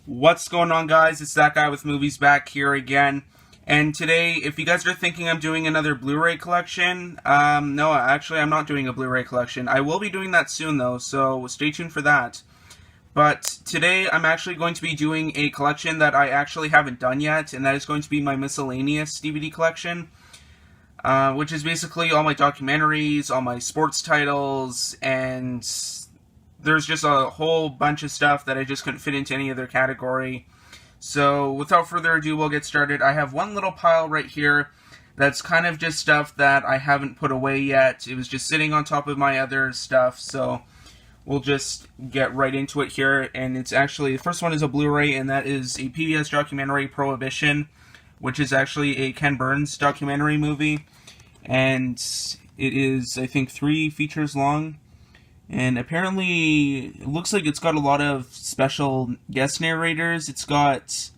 What's going on, guys? It's that guy with movies back here again. And today, if you guys are thinking I'm doing another Blu-ray collection, no, actually I'm not doing a Blu-ray collection. I will be doing that soon though, so stay tuned for that. But today I'm actually going to be doing a collection that I actually haven't done yet, and that is going to be my Miscellaneous DVD collection. Which is basically all my documentaries, all my sports titles, and there's just a whole bunch of stuff that I just couldn't fit into any other category. So without further ado, we'll get started. I have one little pile right here that's kind of just stuff that I haven't put away yet. It was just sitting on top of my other stuff, so we'll just get right into it here. And it's actually, the first one is a Blu-ray, and that is a PBS documentary, Prohibition, which is actually a Ken Burns documentary movie. And it is, I think, 3 features long. And apparently, it looks like it's got a lot of special guest narrators. It's got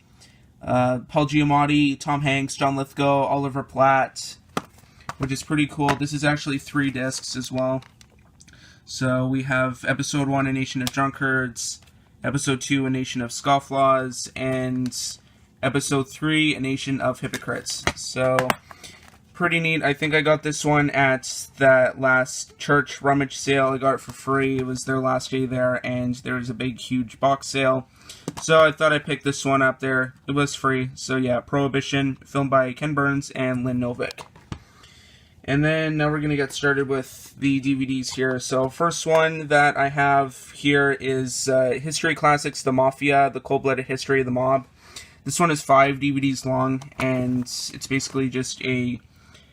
Paul Giamatti, Tom Hanks, John Lithgow, Oliver Platt, which is pretty cool. This is actually 3 discs as well. So we have Episode 1, A Nation of Drunkards, Episode 2, A Nation of Scofflaws, and Episode 3, A Nation of Hypocrites. So pretty neat. I think I got this one at that last church rummage sale. I got it for free. It was their last day there, and there was a big, huge box sale. So I thought I'd pick this one up there. It was free. So yeah, Prohibition, filmed by Ken Burns and Lynn Novick. And then now we're going to get started with the DVDs here. So first one that I have here is History Classics, The Mafia, The Cold-Blooded History of the Mob. This one is 5 DVDs long, and it's basically just a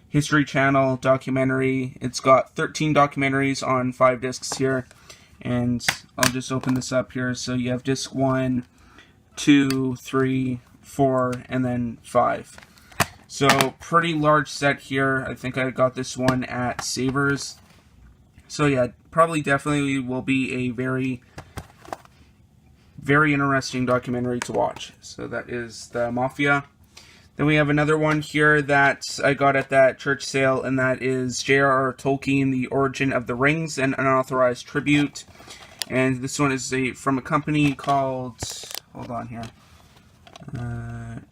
History Channel documentary. It's got 13 documentaries on 5 discs here, and I'll just open this up here. So you have disc 1, 2, 3, 4, and then 5. So pretty large set here. I think I got this one at Savers. So yeah, probably definitely will be a very, very interesting documentary to watch. So that is The Mafia. Then we have another one here that I got at that church sale, and that is J.R.R. Tolkien, The Origin of the Rings, an Unauthorized Tribute. And this one is from a company called, hold on here,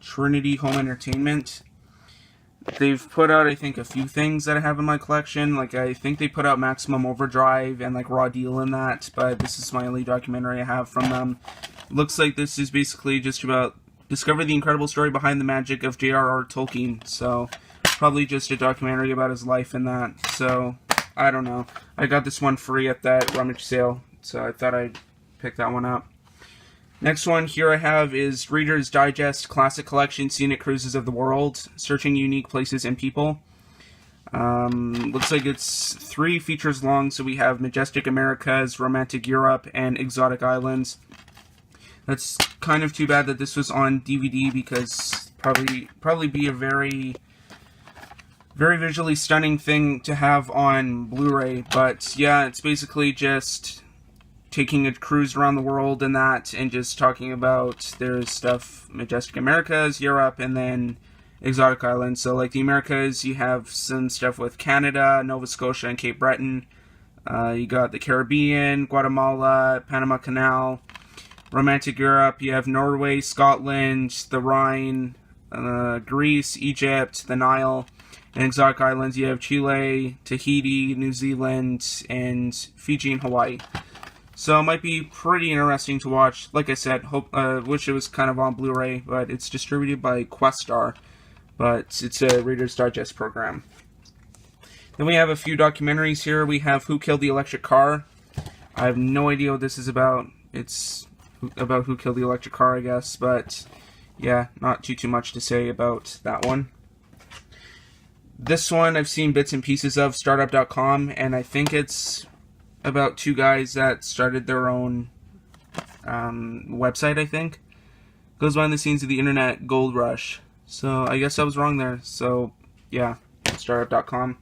Trinity Home Entertainment. They've put out, I think, a few things that I have in my collection. Like, I think they put out Maximum Overdrive and, like, Raw Deal in that, but this is my only documentary I have from them. Looks like this is basically just about discover the incredible story behind the magic of J.R.R. Tolkien. So, probably just a documentary about his life and that. So, I don't know. I got this one free at that rummage sale, so I thought I'd pick that one up. Next one here I have is Reader's Digest Classic Collection Scenic Cruises of the World, Searching Unique Places and People. Looks like it's 3 features long, so we have Majestic Americas, Romantic Europe, and Exotic Islands. That's kind of too bad that this was on DVD, because probably be a very, very visually stunning thing to have on Blu-ray. But yeah, it's basically just taking a cruise around the world and that, and just talking about there's stuff Majestic Americas, Europe, and then Exotic Islands. So like the Americas, you have some stuff with Canada, Nova Scotia, and Cape Breton. You got the Caribbean, Guatemala, Panama Canal. Romantic Europe, you have Norway, Scotland, the Rhine, Greece, Egypt, the Nile. And Exotic Islands, you have Chile, Tahiti, New Zealand, and Fiji and Hawaii. So it might be pretty interesting to watch. Like I said, wish it was kind of on Blu-ray, but it's distributed by Questar. But it's a Reader's Digest program. Then we have a few documentaries here. We have Who Killed the Electric Car. I have no idea what this is about. It's about who killed the electric car, I guess, but yeah, not too much to say about that one. This one I've seen bits and pieces of, startup.com, and I think it's about 2 guys that started their own website, I think. Goes behind the scenes of the internet gold rush. So I guess I was wrong there. So yeah, startup.com.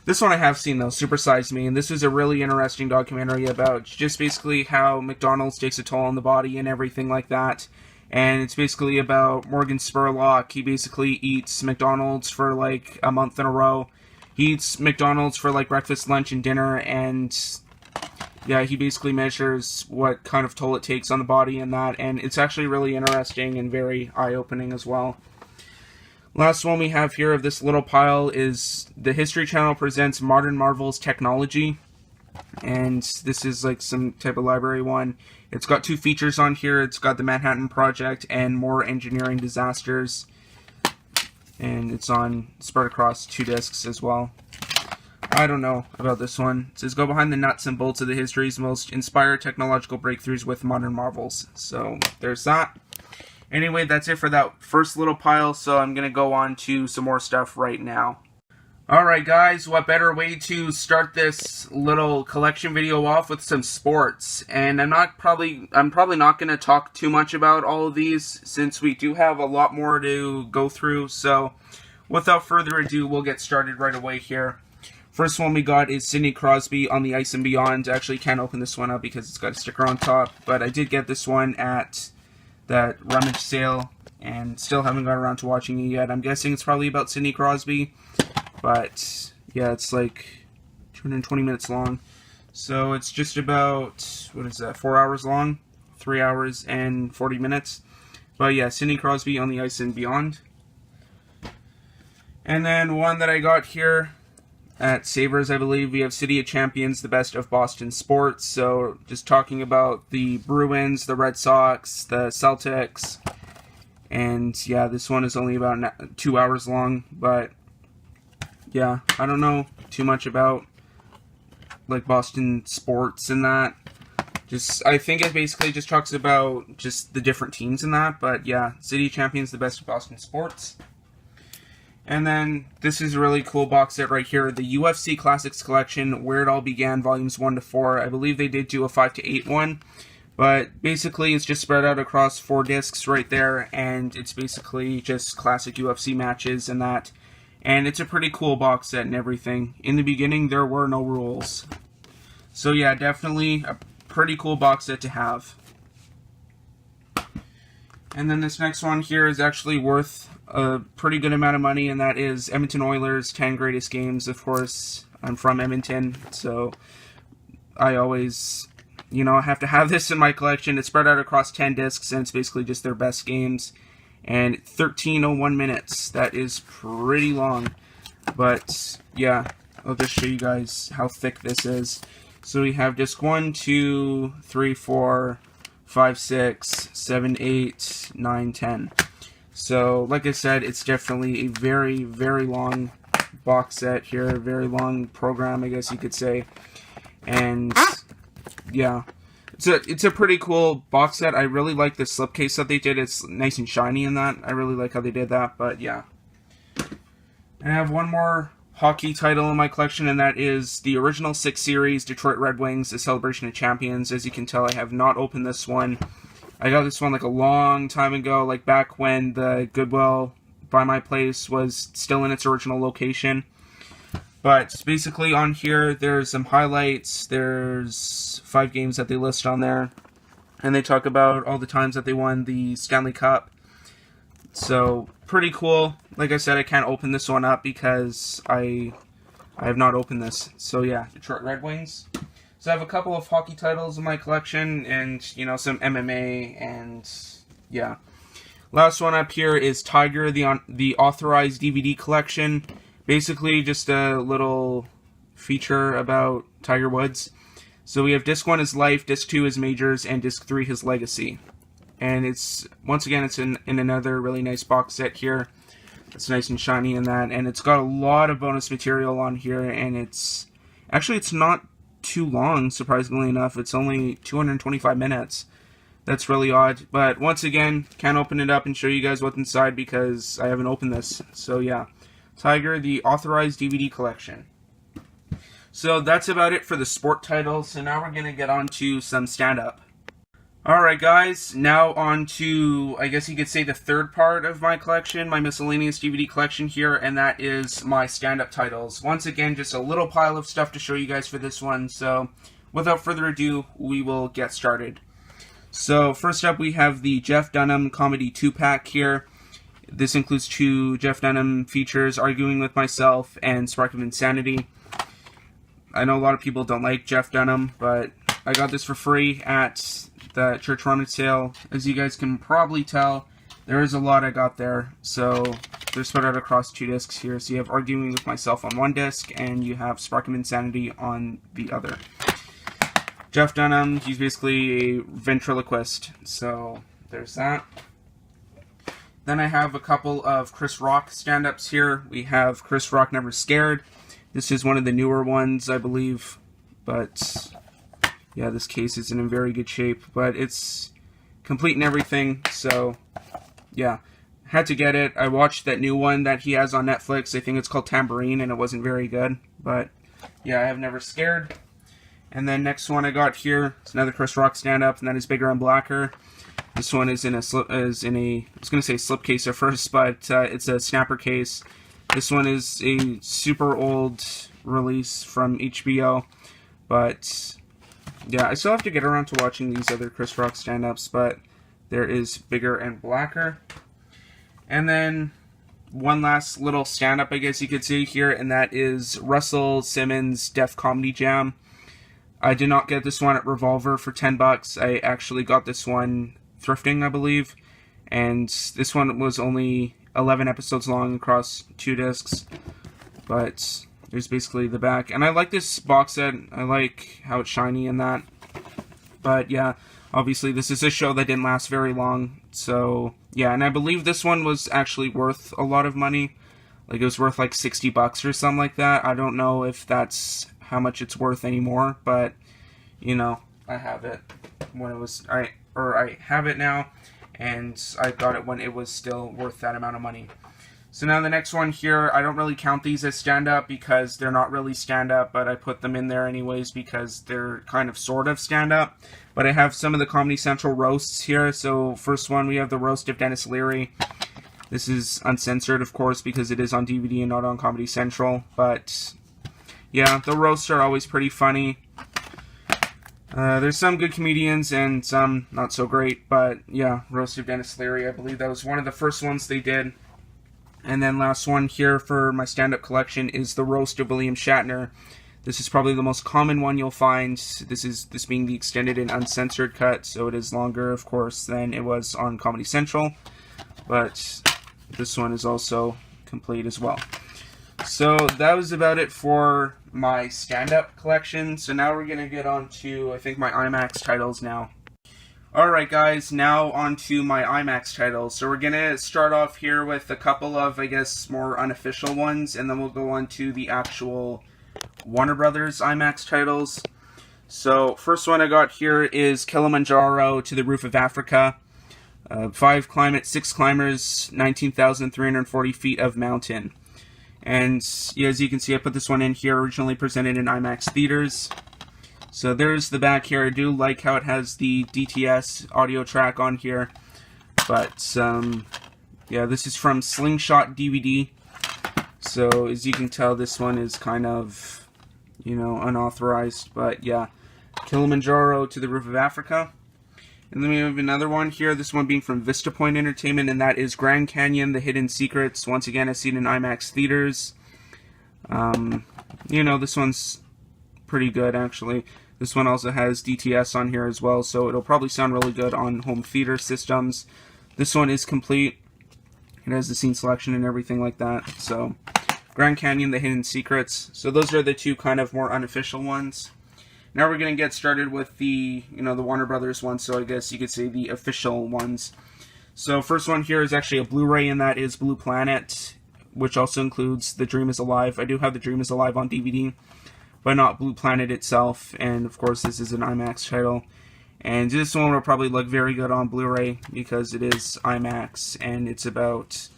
This one I have seen, though, Super Size Me, and this was a really interesting documentary about just basically how McDonald's takes a toll on the body and everything like that. And it's basically about Morgan Spurlock. He basically eats McDonald's for like a month in a row. He eats McDonald's for like breakfast, lunch, and dinner, and yeah, he basically measures what kind of toll it takes on the body and that, and it's actually really interesting and very eye-opening as well. Last one we have here of this little pile is the History Channel presents Modern Marvels Technology, and this is like some type of library one. It's got 2 features on here. It's got the Manhattan Project and More Engineering Disasters, and it's spread across 2 discs as well. I don't know about this one. It says, go behind the nuts and bolts of the history's most inspired technological breakthroughs with modern marvels. So, there's that. Anyway, that's it for that first little pile, so I'm going to go on to some more stuff right now. Alright guys, what better way to start this little collection video off with some sports. And I'm probably not going to talk too much about all of these, since we do have a lot more to go through. So, without further ado, we'll get started right away here. First one we got is Sidney Crosby on the Ice and Beyond. I actually can't open this one up because it's got a sticker on top, but I did get this one at that rummage sale and still haven't got around to watching it yet. I'm guessing it's probably about Sidney Crosby, but yeah, it's like 220 minutes long. So it's just about, 4 hours long? 3 hours and 40 minutes. But yeah, Sidney Crosby on the Ice and Beyond. And then one that I got here at Savers, I believe, we have City of Champions, the best of Boston sports. So just talking about the Bruins, the Red Sox, the Celtics. And yeah, this one is only about 2 hours long. But yeah, I don't know too much about like Boston sports and that. I think it basically just talks about just the different teams in that. But yeah, City of Champions, the best of Boston sports. And then, this is a really cool box set right here, the UFC Classics Collection, Where It All Began, Volumes 1 to 4. I believe they did do a 5 to 8 one, but basically it's just spread out across 4 discs right there, and it's basically just classic UFC matches and that. And it's a pretty cool box set and everything. In the beginning, there were no rules. So yeah, definitely a pretty cool box set to have. And then this next one here is actually worth a pretty good amount of money, and that is Edmonton Oilers 10 Greatest Games. Of course, I'm from Edmonton, so I always, have to have this in my collection. It's spread out across 10 discs, and it's basically just their best games. And 13:01 minutes. That is pretty long. But, yeah, I'll just show you guys how thick this is. So we have disc 1, 2, 3, 4, 5, 6, 7, 8, 9, 10. So, like I said, it's definitely a very, very long box set here. A very long program, I guess you could say. And, yeah. It's a pretty cool box set. I really like the slipcase that they did. It's nice and shiny in that. I really like how they did that, but yeah. And I have one more hockey title in my collection, and that is the original 6 series, Detroit Red Wings, The Celebration of Champions. As you can tell, I have not opened this one. I got this one like a long time ago, like back when the Goodwill by my place was still in its original location. But basically on here, there's some highlights. There's 5 games that they list on there. And they talk about all the times that they won the Stanley Cup. So, pretty cool. Like I said, I can't open this one up because I have not opened this. So yeah, Detroit Red Wings. So I have a couple of hockey titles in my collection, and, some MMA, and, yeah. Last one up here is Tiger, the authorized DVD collection. Basically, just a little feature about Tiger Woods. So we have Disc 1 His Life, Disc 2 His Majors, and Disc 3 His Legacy. And once again, it's in another really nice box set here. It's nice and shiny in that, and it's got a lot of bonus material on here, and it's not too long, surprisingly enough. It's only 225 minutes. That's really odd. But once again, can't open it up and show you guys what's inside because I haven't opened this. So yeah, Tiger, the authorized DVD collection. So that's about it for the sport titles. So now we're going to get on to some stand-up. Alright guys, now on to, I guess you could say, the third part of my collection, my miscellaneous DVD collection here, and that is my stand-up titles. Once again, just a little pile of stuff to show you guys for this one, so without further ado, we will get started. So first up, we have the Jeff Dunham Comedy 2-pack here. This includes 2 Jeff Dunham features, Arguing with Myself and Spark of Insanity. I know a lot of people don't like Jeff Dunham, but I got this for free at the church rummage sale. As you guys can probably tell, there is a lot I got there. So they're spread out across 2 discs here. So you have Arguing with Myself on 1 disc, and you have Spark of Insanity on the other. Jeff Dunham, he's basically a ventriloquist. So there's that. Then I have a couple of Chris Rock stand-ups here. We have Chris Rock Never Scared. This is one of the newer ones, I believe. But yeah, this case isn't in very good shape. But it's complete and everything. So yeah, had to get it. I watched that new one that he has on Netflix. I think it's called Tambourine, and it wasn't very good. But yeah, I have Never Scared. And then next one I got here is another Chris Rock stand-up, and that is Bigger and Blacker. This one is in a I was going to say slipcase at first, but it's a snapper case. This one is a super old release from HBO, but yeah, I still have to get around to watching these other Chris Rock stand-ups, but there is Bigger and Blacker. And then one last little stand-up, I guess you could see here, and that is Russell Simmons' Def Comedy Jam. I did not get this one at Revolver for $10. I actually got this one thrifting, I believe, and this one was only 11 episodes long across 2 discs, but there's basically the back. And I like this box set. I like how it's shiny and that. But yeah, obviously this is a show that didn't last very long, so yeah. And I believe this one was actually worth a lot of money. Like, it was worth like $60 or something like that. I don't know if that's how much it's worth anymore, but you know, I have it when it was I have it now, and I got it when it was still worth that amount of money. So now the next one here, I don't really count these as stand-up because they're not really stand-up, but I put them in there anyways because they're kind of sort of stand-up. But I have some of the Comedy Central roasts here. So first one, we have the roast of Dennis Leary. This is uncensored, of course, because it is on DVD and not on Comedy Central. But yeah, the roasts are always pretty funny. There's some good comedians and some not so great, but yeah, Roast of Dennis Leary, I believe that was one of the first ones they did. And then last one here for my stand-up collection is the Roast of William Shatner. This is probably the most common one you'll find, this being the extended and uncensored cut, so it is longer, of course, than it was on Comedy Central, but this one is also complete as well. So that was about it for my stand-up collection. So now we're going to get on to, I think, my IMAX titles now. Alright guys, now on to my IMAX titles. So we're going to start off here with a couple of, I guess, more unofficial ones, and then we'll go on to the actual Warner Brothers IMAX titles. So first one I got here is Kilimanjaro to the Roof of Africa. 6 climbers, 19,340 feet of mountain. And yeah, as you can see, I put this one in here, originally presented in IMAX theaters. So there's the back here. I do like how it has the DTS audio track on here. But yeah, this is from Slingshot DVD. So as you can tell, this one is kind of, you know, unauthorized. But yeah, Kilimanjaro to the Roof of Africa. And then we have another one here, this one being from Vistapoint Entertainment, and that is Grand Canyon, The Hidden Secrets. Once again, I've seen in IMAX theaters. You know, this one's pretty good, actually. This one also has DTS on here as well, so it'll probably sound really good on home theater systems. This one is complete. It has the scene selection and everything like that. So, Grand Canyon, The Hidden Secrets. So those are the two kind of more unofficial ones. Now we're going to get started with the, you know, the Warner Brothers ones, so I guess you could say the official ones. So first one here is actually a Blu-ray, and that is Blue Planet, which also includes The Dream is Alive. I do have The Dream is Alive on DVD, but not Blue Planet itself, and of course this is an IMAX title. And this one will probably look very good on Blu-ray because it is IMAX, and it's about,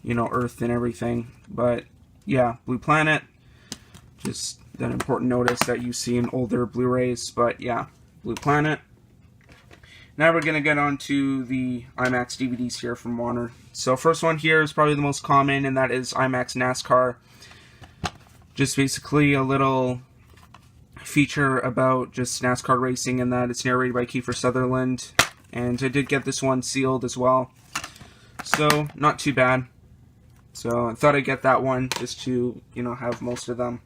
you know, Earth and everything. But yeah, Blue Planet, just an important notice that you see in older Blu-rays, but yeah, Blue Planet. Now we're going to get on to the IMAX DVDs here from Warner. So first one here is probably the most common, and that is IMAX NASCAR. Just basically a little feature about just NASCAR racing, and that it's narrated by Kiefer Sutherland. And I did get this one sealed as well. So, not too bad. So I thought I'd get that one just to, you know, have most of them.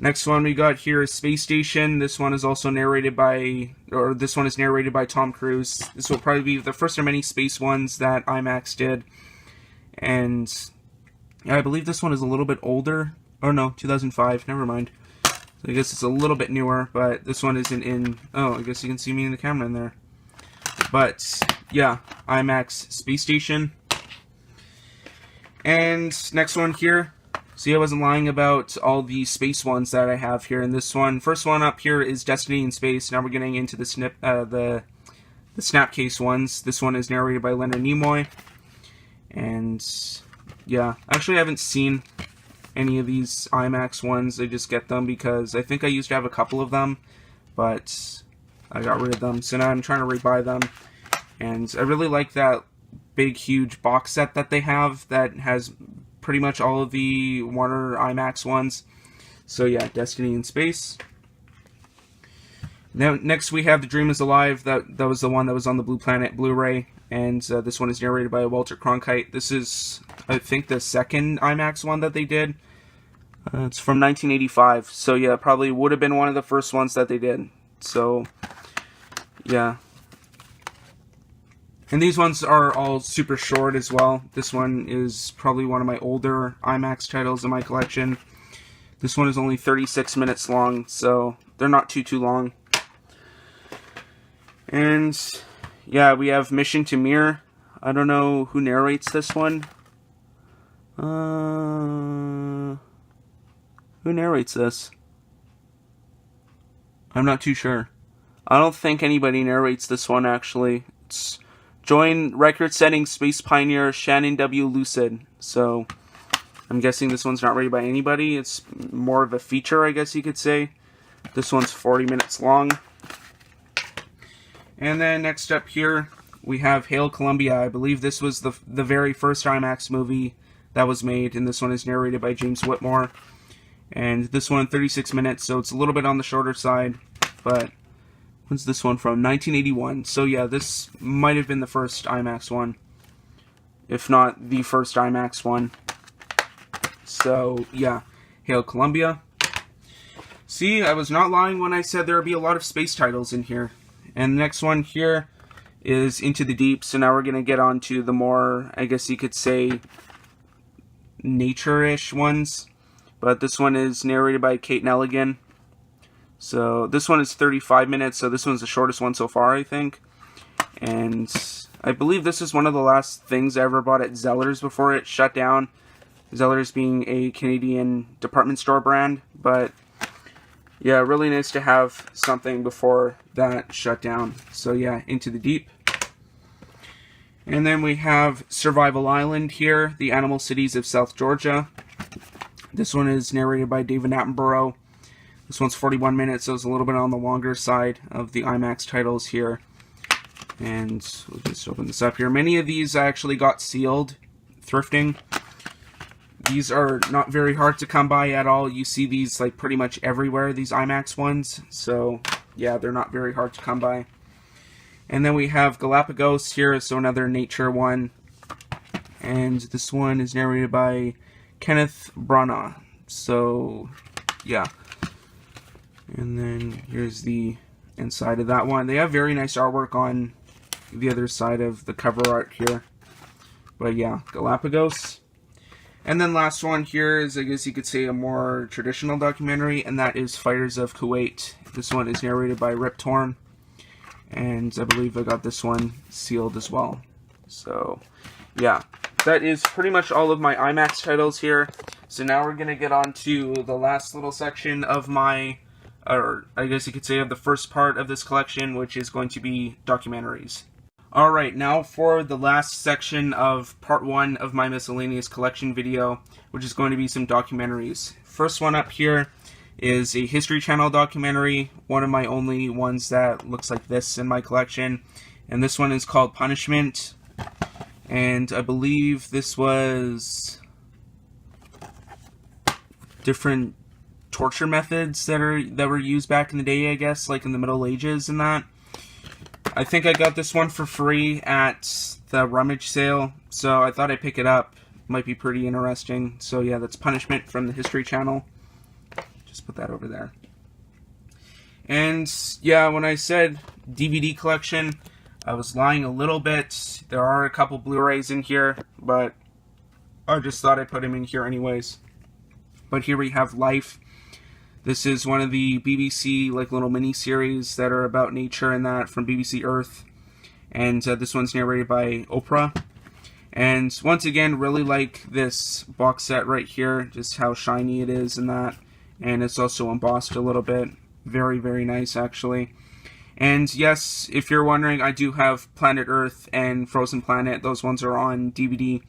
Next one we got here is Space Station. This one is also narrated by, or this one is narrated by Tom Cruise. This will probably be the first of many space ones that IMAX did. And yeah, I believe this one is a little bit older. Oh no, 2005, never mind. So I guess it's a little bit newer, but this one isn't in, oh, I guess you can see me in the camera in there. But yeah, IMAX Space Station. And next one here. See, I wasn't lying about all the space ones that I have here in this one. First one up here is Destiny in Space. Now we're getting into the Snapcase ones. This one is narrated by Leonard Nimoy. And yeah, actually I haven't seen any of these IMAX ones. I just get them because I think I used to have a couple of them, but I got rid of them. So now I'm trying to rebuy them. And I really like that big, huge box set that they have that has pretty much all of the Warner IMAX ones. So yeah, Destiny in Space. Now, next we have The Dream is Alive. That was the one that was on the Blue Planet Blu-ray. And this one is narrated by Walter Cronkite. This is, I think, the second IMAX one that they did. It's from 1985. So yeah, probably would have been one of the first ones that they did. So yeah. And these ones are all super short as well. This one is probably one of my older IMAX titles in my collection. This one is only 36 minutes long, so they're not too long. And yeah, we have Mission to Mir. I don't know who narrates this one. Who narrates this? I'm not too sure. I don't think anybody narrates this one, actually. It's join record-setting space pioneer Shannon W. Lucid. So, I'm guessing this one's not rated by anybody. It's more of a feature, I guess you could say. This one's 40 minutes long. And then next up here, we have Hail Columbia. I believe this was the very first IMAX movie that was made, and this one is narrated by James Whitmore. And this one, 36 minutes, so it's a little bit on the shorter side, but when's this one from? 1981. So yeah, this might have been the first IMAX one, if not the first IMAX one. So yeah, Hail Columbia. See, I was not lying when I said there would be a lot of space titles in here. And the next one here is Into the Deep. So now we're going to get on to the more, I guess you could say, nature-ish ones. But this one is narrated by Kate Nelligan. So this one is 35 minutes, so this one's the shortest one so far, I think. And I believe this is one of the last things I ever bought at Zellers before it shut down. Zellers being a Canadian department store brand. But yeah, really nice to have something before that shut down. So yeah, Into the Deep. And then we have Survival Island here, The Animal Cities of South Georgia. This one is narrated by David Attenborough. This one's 41 minutes, so it's a little bit on the longer side of the IMAX titles here. And we'll just open this up here. Many of these I actually got sealed thrifting. These are not very hard to come by at all. You see these like pretty much everywhere, these IMAX ones. So yeah, they're not very hard to come by. And then we have Galapagos here, so another nature one. And this one is narrated by Kenneth Branagh. So yeah. And then here's the inside of that one. They have very nice artwork on the other side of the cover art here. But yeah, Galapagos. And then last one here is, I guess you could say, a more traditional documentary, and that is Fighters of Kuwait. This one is narrated by Rip Torn, and I believe I got this one sealed as well. So, yeah, that is pretty much all of my IMAX titles here. So now we're going to get on to the last little section of my, or I guess you could say of the first part of this collection, which is going to be documentaries. Alright, now for the last section of part 1 of my miscellaneous collection video, which is going to be some documentaries. First one up here is a History Channel documentary, one of my only ones that looks like this in my collection. And this one is called Punishment. And I believe this was different torture methods that were used back in the day, I guess, like in the Middle Ages and that. I think I got this one for free at the rummage sale, so I thought I'd pick it up. Might be pretty interesting. So yeah, that's Punishment from the History Channel. just put that over there. And yeah, when I said DVD collection, I was lying a little bit. There are a couple Blu-rays in here, but I just thought I'd put them in here anyways. But here we have Life. This is one of the BBC like little mini-series that are about nature and that from BBC Earth. And this one's narrated by Oprah. And once again, really like this box set right here, just how shiny it is and that. And it's also embossed a little bit. Very, very nice, actually. And yes, if you're wondering, I do have Planet Earth and Frozen Planet. Those ones are on DVD.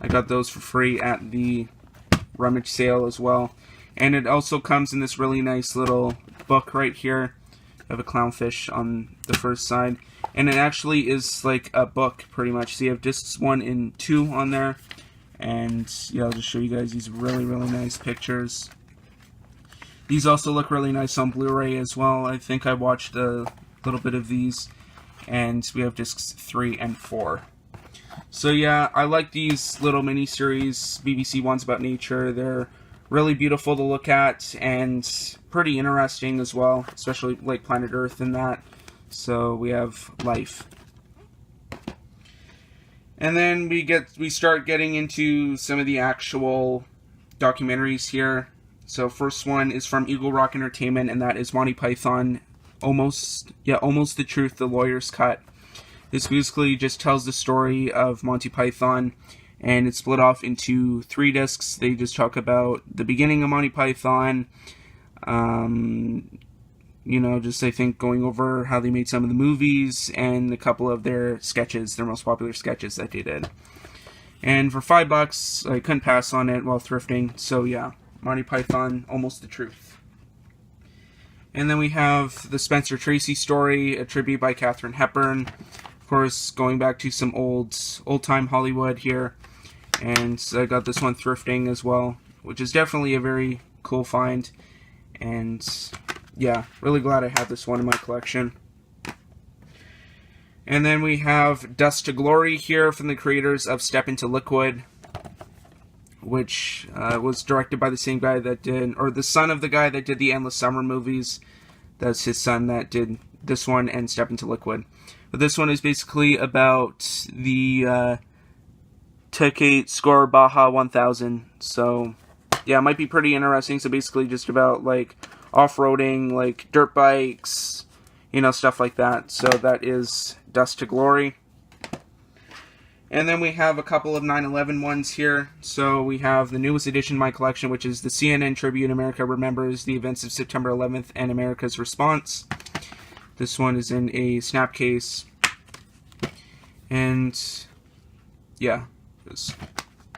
I got those for free at the rummage sale as well. And it also comes in this really nice little book right here. I have a clownfish on the first side. And it actually is like a book, pretty much. So you have discs 1 and 2 on there. And yeah, I'll just show you guys these really, really nice pictures. These also look really nice on Blu-ray as well. I think I watched a little bit of these. And we have discs 3 and 4. So yeah, I like these little mini-series, BBC ones about nature. They're really beautiful to look at and pretty interesting as well, especially like Planet Earth and that. So we have Life. And then we start getting into some of the actual documentaries here. So first one is from Eagle Rock Entertainment, and that is Monty Python, Almost the Truth, The Lawyer's Cut. This basically just tells the story of Monty Python, and it's split off into 3 discs. They just talk about the beginning of Monty Python, you know, just I think going over how they made some of the movies and a couple of their sketches, their most popular sketches that they did. And for $5, I couldn't pass on it while thrifting, so yeah. Monty Python, Almost the Truth. And then we have the Spencer Tracy story, a tribute by Katharine Hepburn. Of course, going back to some old-time Hollywood here. And I got this one thrifting as well, which is definitely a very cool find. And yeah, really glad I have this one in my collection. And then we have Dust to Glory here from the creators of Step Into Liquid, which was directed by the same guy that did, or the son of the guy that did the Endless Summer movies. That's his son that did this one and Step Into Liquid. But this one is basically about the Tecate Score Baja 1000. So, yeah, it might be pretty interesting. So basically just about, like, off-roading, like, dirt bikes, you know, stuff like that. So that is Dust to Glory. And then we have a couple of 9/11 ones here. So we have the newest edition of my collection, which is the CNN Tribute America Remembers the Events of September 11th and America's Response. This one is in a snap case. And yeah, just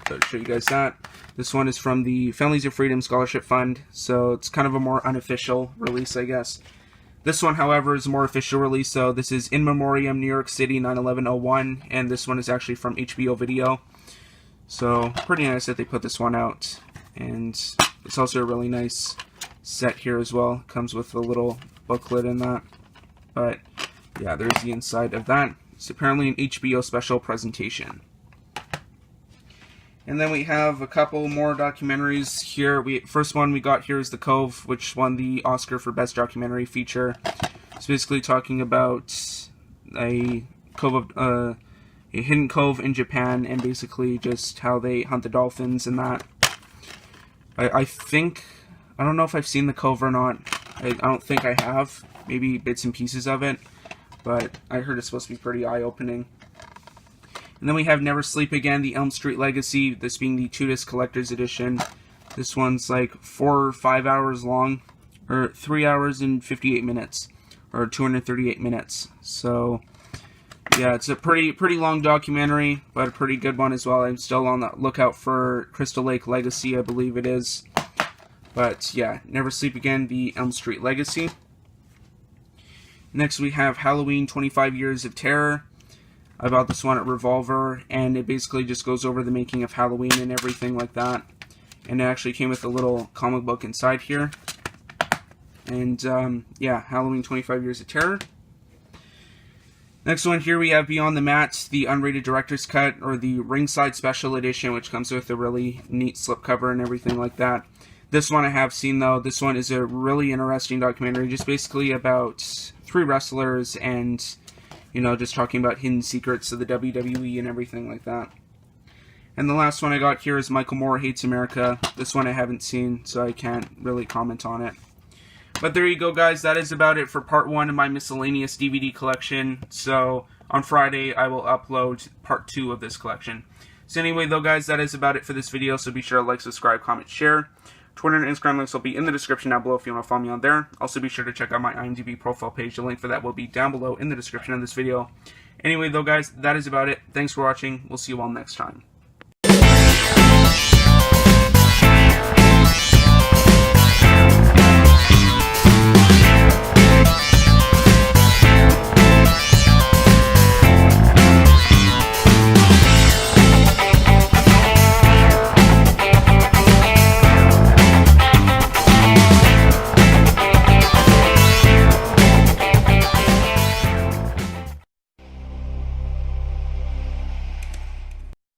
to show you guys that. This one is from the Families of Freedom Scholarship Fund. So it's kind of a more unofficial release, I guess. This one, however, is a more official release, so this is In Memoriam, New York City, 9/11/01, and this one is actually from HBO Video. So, pretty nice that they put this one out. And it's also a really nice set here as well. Comes with a little booklet in that. But, yeah, there's the inside of that. It's apparently an HBO special presentation. And then we have a couple more documentaries here. First one we got here is The Cove, which won the Oscar for Best Documentary Feature. It's basically talking about a hidden cove in Japan and basically just how they hunt the dolphins and that. I don't know if I've seen The Cove or not. I don't think I have. Maybe bits and pieces of it. But I heard it's supposed to be pretty eye-opening. And then we have Never Sleep Again, The Elm Street Legacy, this being the 2-disc collector's edition. This one's like 4 or 5 hours long, or 3 hours and 58 minutes, or 238 minutes. So, yeah, it's a pretty long documentary, but a pretty good one as well. I'm still on the lookout for Crystal Lake Legacy, I believe it is. But, yeah, Never Sleep Again, The Elm Street Legacy. Next we have Halloween 25 Years of Terror. I bought this one at Revolver, and it basically just goes over the making of Halloween and everything like that. And it actually came with a little comic book inside here. And, yeah, Halloween 25 Years of Terror. Next one here we have Beyond the Mats, the unrated director's cut, or the Ringside Special Edition, which comes with a really neat slipcover and everything like that. This one I have seen, though. This one is a really interesting documentary, just basically about 3 wrestlers and, you know, just talking about hidden secrets of the WWE and everything like that. And the last one I got here is Michael Moore Hates America. This one I haven't seen, so I can't really comment on it. But there you go, guys. That is about it for part 1 of my miscellaneous DVD collection. So on Friday, I will upload part 2 of this collection. So anyway, though, guys, that is about it for this video. So be sure to like, subscribe, comment, share. Twitter and Instagram links will be in the description down below if you want to follow me on there. Also, be sure to check out my IMDb profile page. The link for that will be down below in the description of this video. Anyway, though, guys, that is about it. Thanks for watching. We'll see you all next time.